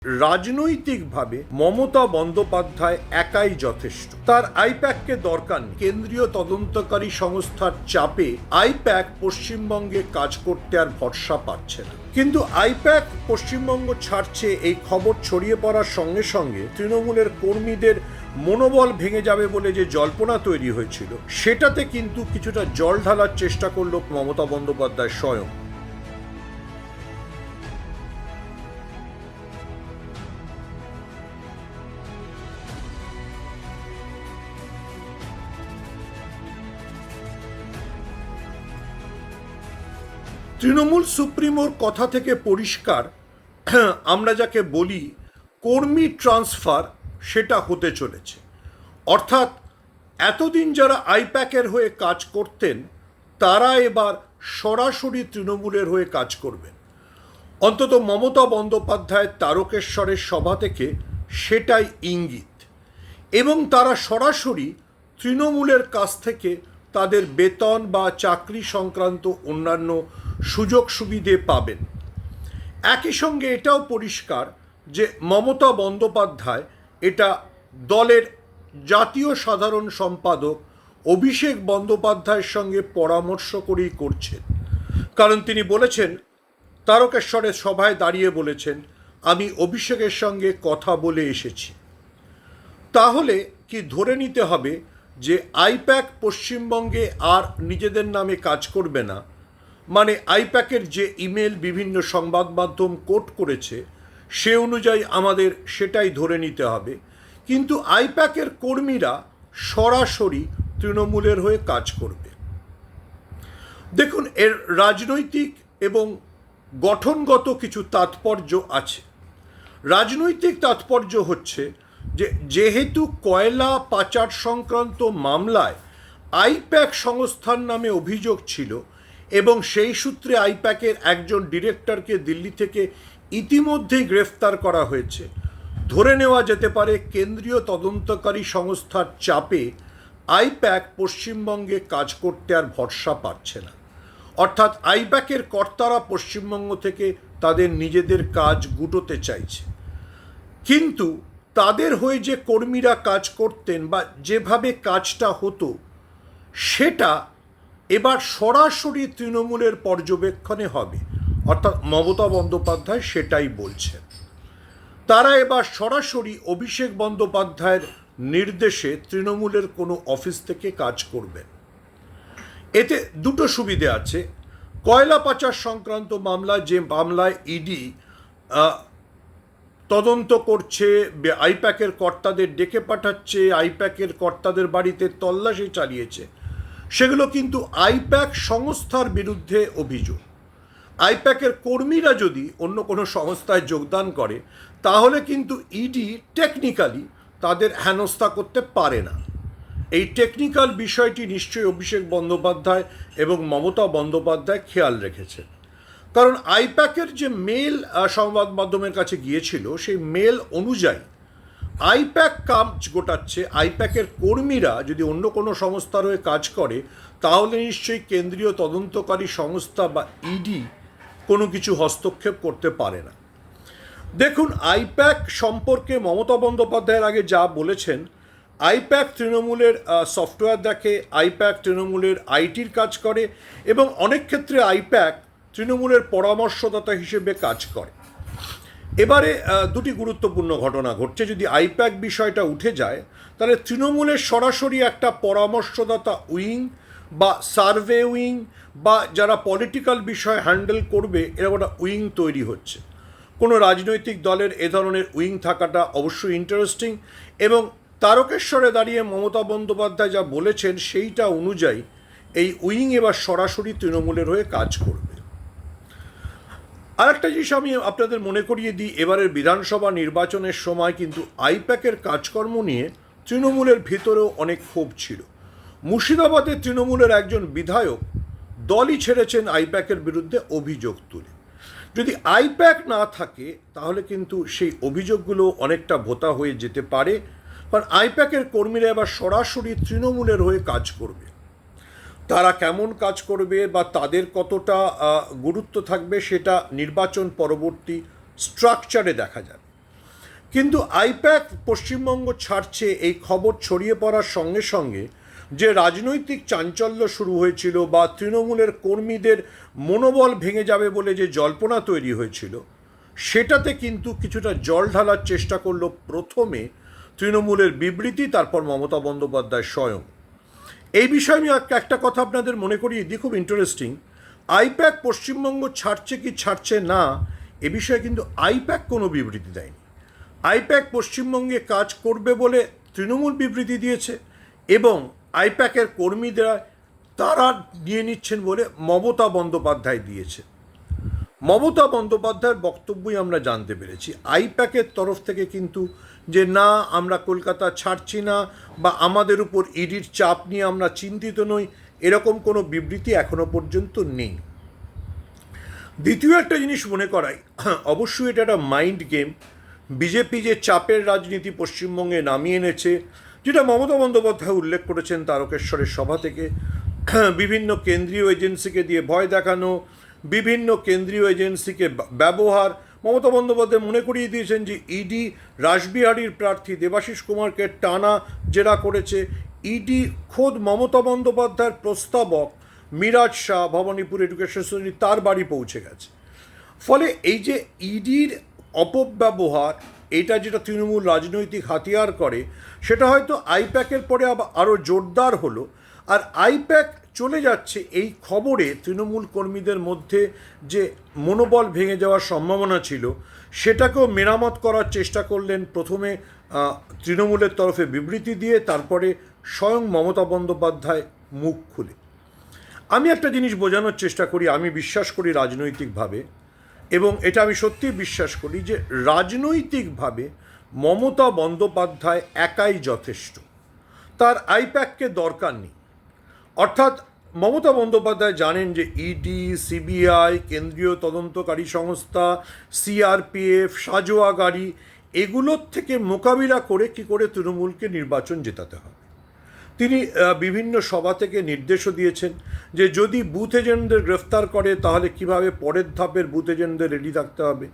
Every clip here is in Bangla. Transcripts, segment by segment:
রাজনৈতিকভাবে মমতা বন্দ্যোপাধ্যায় একাই যথেষ্ট। তার আইপ্যাককে দরকার নেই। কেন্দ্রীয় তদন্তকারী সংস্থার চাপে আইপ্যাক পশ্চিমবঙ্গে কাজ করতে আর ভরসা পাচ্ছে না। কিন্তু আইপ্যাক পশ্চিমবঙ্গ ছাড়ছে এই খবর ছড়িয়ে পড়ার সঙ্গে সঙ্গে তৃণমূলের কর্মীদের মনোবল ভেঙে যাবে বলে যে জল্পনা তৈরি হয়েছিল, সেটাতে কিন্তু কিছুটা জল ঢালার চেষ্টা করল মমতা বন্দ্যোপাধ্যায় স্বয়ং। তৃণমূল সুপ্রিমোর কথা থেকে পরিষ্কার, আমরা যাকে বলি কর্মী ট্রান্সফার, সেটা হতে চলেছে। অর্থাৎ এতদিন যারা আইপ্যাকের হয়ে কাজ করতেন তারা এবার সরাসরি তৃণমূলের হয়ে কাজ করবেন। অন্তত মমতা বন্দ্যোপাধ্যায়ের তারকেশ্বরের সভা থেকে সেটাই ইঙ্গিত, এবং তারা সরাসরি তৃণমূলের কাছ থেকে তাদের বেতন বা চাকরি সংক্রান্ত অন্যান্য সুযোগ সুবিধে পাবেন। একই সঙ্গে এটাও পরিষ্কার যে মমতা বন্দ্যোপাধ্যায় এটা দলের জাতীয় সাধারণ সম্পাদক অভিষেক বন্দ্যোপাধ্যায়ের সঙ্গে পরামর্শ করেই করছেন। কারণ তিনি বলেছেন, তারকেশ্বরের সভায় দাঁড়িয়ে বলেছেন, আমি অভিষেকের সঙ্গে কথা বলে এসেছি। তাহলে কি ধরে নিতে হবে যে আইপ্যাক পশ্চিমবঙ্গে আর নিজেদের নামে কাজ করবে না? মানে আইপ্যাকের যে ইমেল বিভিন্ন সংবাদ মাধ্যম কোট করেছে সে অনুযায়ী আমাদের সেটাই ধরে নিতে হবে। কিন্তু আইপ্যাকের কর্মীরা সরাসরি তৃণমূলের হয়ে কাজ করবে। দেখুন, এর রাজনৈতিক এবং গঠনগত কিছু তাৎপর্য আছে। রাজনৈতিক তাৎপর্য হচ্ছে যে যেহেতু কয়লা পাচার সংক্রান্ত মামলায় আইপ্যাক সংস্থার নামে অভিযোগ ছিল এবং সেই সূত্রে আইপ্যাকের একজন ডিরেক্টরকে দিল্লি থেকে ইতিমধ্যেই গ্রেফতার করা হয়েছে, ধরে নেওয়া যেতে পারে কেন্দ্রীয় তদন্তকারী সংস্থার চাপে আইপ্যাক পশ্চিমবঙ্গে কাজ করতে আর ভরসা পাচ্ছে না। অর্থাৎ আইপ্যাকের কর্তারা পশ্চিমবঙ্গ থেকে তাদের নিজেদের কাজ গুটোতে চাইছে। কিন্তু তাদের হয়ে যে কর্মীরা কাজ করতেন বা যেভাবে কাজটা হতো সেটা এবার সরাসরি তৃণমূলের পর্যবেক্ষণে হবে। অর্থাৎ মমতা বন্দ্যোপাধ্যায় সেটাই বলছেন। তারা এবার সরাসরি অভিষেক বন্দ্যোপাধ্যায়ের নির্দেশে তৃণমূলের কোনো অফিস থেকে কাজ করবেন। এতে দুটো সুবিধে আছে। কয়লা পাচার সংক্রান্ত মামলা, যে মামলায় ইডি তদন্ত করছে, আইপ্যাকের কর্তাদের ডেকে পাঠাচ্ছে, আইপ্যাকের কর্তাদের বাড়িতে তল্লাশি চালিয়েছে, সেগুলো কিন্তু আইপ্যাক সংস্থার বিরুদ্ধে অভিযোগ। আইপ্যাকের কর্মীরা যদি অন্য কোনো সংস্থায় যোগদান করে তাহলে কিন্তু ইডি টেকনিক্যালি তাদের হেনস্থা করতে পারে না। এই টেকনিক্যাল বিষয়টি নিশ্চয়ই অভিষেক বন্দ্যোপাধ্যায় এবং মমতা বন্দ্যোপাধ্যায় খেয়াল রেখেছেন। কারণ আইপ্যাকের যে মেল সংবাদ মাধ্যমের কাছে গিয়েছিল সেই মেল অনুযায়ী আইপ্যাক কাজ গোটাচ্ছে। আইপ্যাকের কর্মীরা যদি অন্য কোনো সংস্থার হয়ে কাজ করে তাহলে নিশ্চয়ই কেন্দ্রীয় তদন্তকারী সংস্থা বা ইডি কোনো কিছু হস্তক্ষেপ করতে পারে না। দেখুন, আইপ্যাক সম্পর্কে মমতা বন্দ্যোপাধ্যায়ের আগে যা বলেছেন, আইপ্যাক তৃণমূলের সফটওয়্যার দেখে, আইপ্যাক তৃণমূলের আইটির কাজ করে এবং অনেক ক্ষেত্রে আইপ্যাক তৃণমূলের পরামর্শদাতা হিসেবে কাজ করে। এবারে দুটি গুরুত্বপূর্ণ ঘটনা ঘটছে। যদি আইপ্যাক বিষয়টা উঠে যায় তাহলে তৃণমূলের সরাসরি একটা পরামর্শদাতা উইং বা সার্ভে উইং বা যারা পলিটিক্যাল বিষয় হ্যান্ডেল করবে এরকম একটা উইং তৈরি হচ্ছে। কোনো রাজনৈতিক দলের এ ধরনের উইং থাকাটা অবশ্যই ইন্টারেস্টিং, এবং তারকেশ্বরে দাঁড়িয়ে মমতা বন্দ্যোপাধ্যায় যা বলেছেন সেইটা অনুযায়ী এই উইং এবার সরাসরি তৃণমূলের হয়ে কাজ করবে। আরেকটা জিনিস আমি আপনাদের মনে করিয়ে দিই, এবারের বিধানসভা নির্বাচনের সময় কিন্তু আইপ্যাকের কাজকর্ম নিয়ে তৃণমূলের ভিতরেও অনেক ক্ষোভ ছিল। মুর্শিদাবাদের তৃণমূলের একজন বিধায়ক দলই ছেড়েছেন আইপ্যাকের বিরুদ্ধে অভিযোগ তুলে। যদি আইপ্যাক না থাকে তাহলে কিন্তু সেই অভিযোগগুলো অনেকটা ভোতা হয়ে যেতে পারে, কারণ আইপ্যাকের কর্মীরা এবার সরাসরি তৃণমূলের হয়ে কাজ করবে। তারা কেমন কাজ করবে বা তাদের কতটা গুরুত্ব থাকবে সেটা নির্বাচন পরবর্তী স্ট্রাকচারে দেখা যাবে। কিন্তু আইপ্যাক পশ্চিমবঙ্গ ছাড়ছে এই খবর ছড়িয়ে পড়ার সঙ্গে সঙ্গে যে রাজনৈতিক চাঞ্চল্য শুরু হয়েছিল বা তৃণমূলের কর্মীদের মনোবল ভেঙে যাবে বলে যে জল্পনা তৈরি হয়েছিল, সেটাতে কিন্তু কিছুটা জল ঢালার চেষ্টা করলো প্রথমে তৃণমূলের বিবৃতি, তারপর মমতা বন্দ্যোপাধ্যায় স্বয়ং। এই বিষয়ে আমি একটা কথা আপনাদের মনে করিয়ে দিই, খুব ইন্টারেস্টিং। আইপ্যাক পশ্চিমবঙ্গ ছাড়ছে কি ছাড়ছে না এ বিষয়ে কিন্তু আইপ্যাক কোনো বিবৃতি দেয়নি। আইপ্যাক পশ্চিমবঙ্গে কাজ করবে বলে তৃণমূল বিবৃতি দিয়েছে এবং আইপ্যাকের কর্মীরা তারা নিয়ে নিচ্ছেন বলে মমতা বন্দ্যোপাধ্যায় দিয়েছে। মমতা বন্দ্যোপাধ্যায়ের বক্তব্যই আমরা জানতে পেরেছি আইপ্যাকের তরফ থেকে কিন্তু যে না আমরা কলকাতা ছাড়ছি না বা আমাদের উপর ইডির চাপ নিয়ে আমরা চিন্তিত নই, এরকম কোনো বিবৃতি এখনো পর্যন্ত নেই। দ্বিতীয় একটা জিনিস মনে করাই, অবশ্যই এটা একটা মাইন্ড গেম। বিজেপি যে চাপের রাজনীতি পশ্চিমবঙ্গে নামিয়ে এনেছে, যেটা মমতা বন্দ্যোপাধ্যায় উল্লেখ করেছেন তারকেশ্বরের সভা থেকে, বিভিন্ন কেন্দ্রীয় এজেন্সিকে দিয়ে ভয় দেখানো, বিভিন্ন কেন্দ্রীয় এজেন্সিকে ব্যবহার। মমতা বন্দ্যোপাধ্যায় মনে করিয়ে দিয়েছেন যে ইডি রাসবিহারীর প্রার্থী দেবাশিস কুমারকে টানা জেরা করেছে। ইডি খোদ মমতা বন্দ্যোপাধ্যায়ের প্রস্তাবক মিরাজ শাহ, ভবানীপুর এডুকেশন সোসাইটি, তার বাড়ি পৌঁছে গেছে। ফলে এই যে ইডির অপব্যবহার, এটা যেটা তৃণমূল রাজনৈতিক হাতিয়ার করে, সেটা হয়তো আইপ্যাকের পরে আবার আরও জোরদার হলো। আর আইপ্যাক চলে যাচ্ছে এই খবরে তৃণমূল কর্মীদের মধ্যে যে মনোবল ভেঙে যাওয়ার সম্ভাবনা ছিল, সেটাকেও মেরামত করার চেষ্টা করলেন প্রথমে তৃণমূলের তরফে বিবৃতি দিয়ে, তারপরে স্বয়ং মমতা বন্দ্যোপাধ্যায় মুখ খুলে। আমি একটা জিনিস বোঝানোর চেষ্টা করি, আমি বিশ্বাস করি রাজনৈতিকভাবে, এবং এটা আমি সত্যিই বিশ্বাস করি যে রাজনৈতিকভাবে মমতা বন্দ্যোপাধ্যায় একাই যথেষ্ট, তার আইপ্যাককে দরকার নেই। অর্থাৎ মমতা বন্দ্যোপাধ্যায় জানেন যে ইডি, সিবিআই, কেন্দ্রীয় তদন্তকারী সংস্থা, সিআরপিএফ, সাজোয়া গাড়ি, এগুলোর থেকে মোকাবিলা করে কি করে তৃণমূলকে নির্বাচন জেতাতে হবে। তিনি বিভিন্ন সভা থেকে নির্দেশও দিয়েছেন যে যদি বুথ এজেন্টদের গ্রেফতার করে তাহলে কিভাবে পরের ধাপের বুথ এজেন্টদের রেডি থাকতে হবে।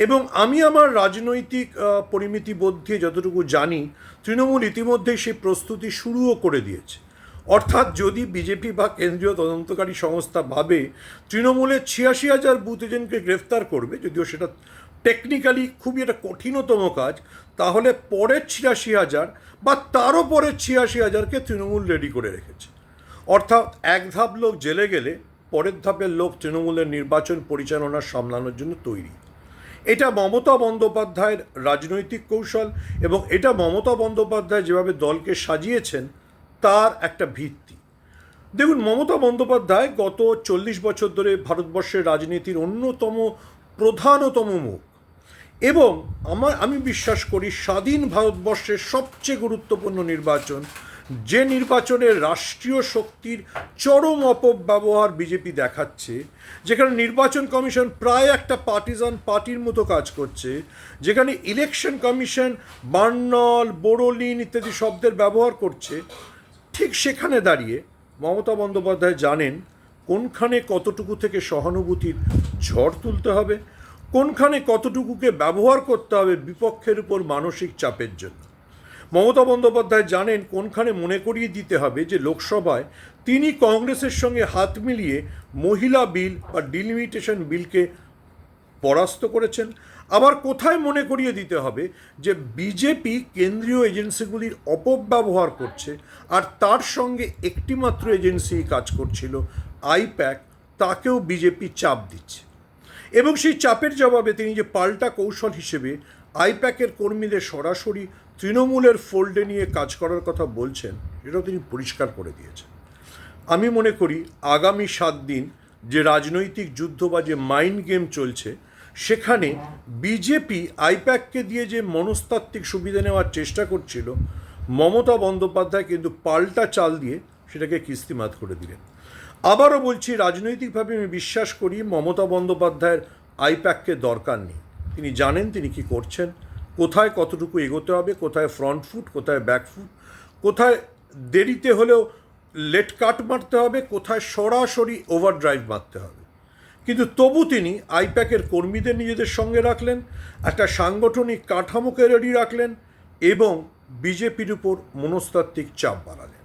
এবং আমি আমার রাজনৈতিক পরিমিতি বোধ দিয়ে যতটুকু জানি, তৃণমূল ইতিমধ্যেই সেই প্রস্তুতি শুরুও করে দিয়েছে। অর্থাৎ যদি বিজেপি বা কেন্দ্রীয় তদন্তকারী সংস্থা ভাবে তৃণমূলের 86,000 বুথ এজেন্টকে গ্রেফতার করবে, যদিও সেটা টেকনিক্যালি খুবই একটা কঠিনতম কাজ, তাহলে পরের 86,000 বা তারও পরের 86,000কে তৃণমূল রেডি করে রেখেছে। অর্থাৎ এক ধাপ লোক জেলে গেলে পরের ধাপের লোক তৃণমূলের নির্বাচন পরিচালনা সামলানোর জন্য তৈরি। এটা মমতা বন্দ্যোপাধ্যায়ের রাজনৈতিক কৌশল, এবং এটা মমতা বন্দ্যোপাধ্যায় যেভাবে দলকে সাজিয়েছেন তার একটা ভিত্তি। দেখুন, মমতা বন্দ্যোপাধ্যায় গত 40 বছর ধরে ভারতবর্ষের রাজনীতির অন্যতম প্রধানতম মুখ, এবং আমি বিশ্বাস করি স্বাধীন ভারতবর্ষের সবচেয়ে গুরুত্বপূর্ণ নির্বাচন, যে নির্বাচনের রাষ্ট্রীয় শক্তির চরম অপব্যবহার বিজেপি দেখাচ্ছে, যেখানে নির্বাচন কমিশন প্রায় একটা পার্টিজান পার্টির মতো কাজ করছে, যেখানে ইলেকশন কমিশন বার্নল, বোরোলিন ইত্যাদি শব্দের ব্যবহার করছে, ঠিক সেখানে দাঁড়িয়ে মমতা বন্দ্যোপাধ্যায় জানেন কোনখানে কতটুকু থেকে সহানুভূতির ঝড় তুলতে হবে, কোনখানে কতটুকুকে ব্যবহার করতে হবে বিপক্ষের উপর মানসিক চাপের জন্য। মমতা বন্দ্যোপাধ্যায় জানেন কোনখানে মনে করিয়ে দিতে হবে যে লোকসভায় তিনি কংগ্রেসের সঙ্গে হাত মিলিয়ে মহিলা বিল বা ডিলিমিটেশন বিলকে পরাস্ত করেছেন। আবার কোথায় মনে করিয়ে দিতে হবে যে বিজেপি কেন্দ্রীয় এজেন্সিগুলির অপব্যবহার করছে, আর তার সঙ্গে একটিমাত্র এজেন্সি কাজ করছিল আইপ্যাক, তাকেও বিজেপি চাপ দিচ্ছে। এবং সেই চাপের জবাবে তিনি যে পাল্টা কৌশল হিসেবে আইপ্যাকের কর্মীদের সরাসরি তৃণমূলের ফোল্ডে নিয়ে কাজ করার কথা বলছেন, এটাও তিনি পরিষ্কার করে দিয়েছেন। আমি মনে করি আগামী 7 দিন যে রাজনৈতিক যুদ্ধ বা যে মাইন্ড গেম চলছে, সেখানে বিজেপি আইপ্যাককে দিয়ে যে মনস্তাত্ত্বিক সুবিধা নেওয়ার চেষ্টা করছিল, মমতা বন্দ্যোপাধ্যায় কিন্তু পাল্টা চাল দিয়ে সেটাকে কিস্তিমাত করে দিলেন। আবারও বলছি, রাজনৈতিকভাবে আমি বিশ্বাস করি মমতা বন্দ্যোপাধ্যায়ের আইপ্যাককে দরকার নেই। তিনি জানেন তিনি কি করছেন, কোথায় কতটুকু এগোতে হবে, কোথায় ফ্রন্ট ফুট, কোথায় ব্যাক ফুট, কোথায় দেরিতে হলেও লেট কাট মারতে হবে, কোথায় সরাসরি ওভারড্রাইভ মারতে হবে। কিন্তু তবু তিনি আইপ্যাকের কর্মীদের নিজেদের সঙ্গে রাখলেন, একটা সাংগঠনিক কাঠামোকে রেডি রাখলেন এবং বিজেপির উপর মনস্তাত্ত্বিক চাপ বাড়ালেন।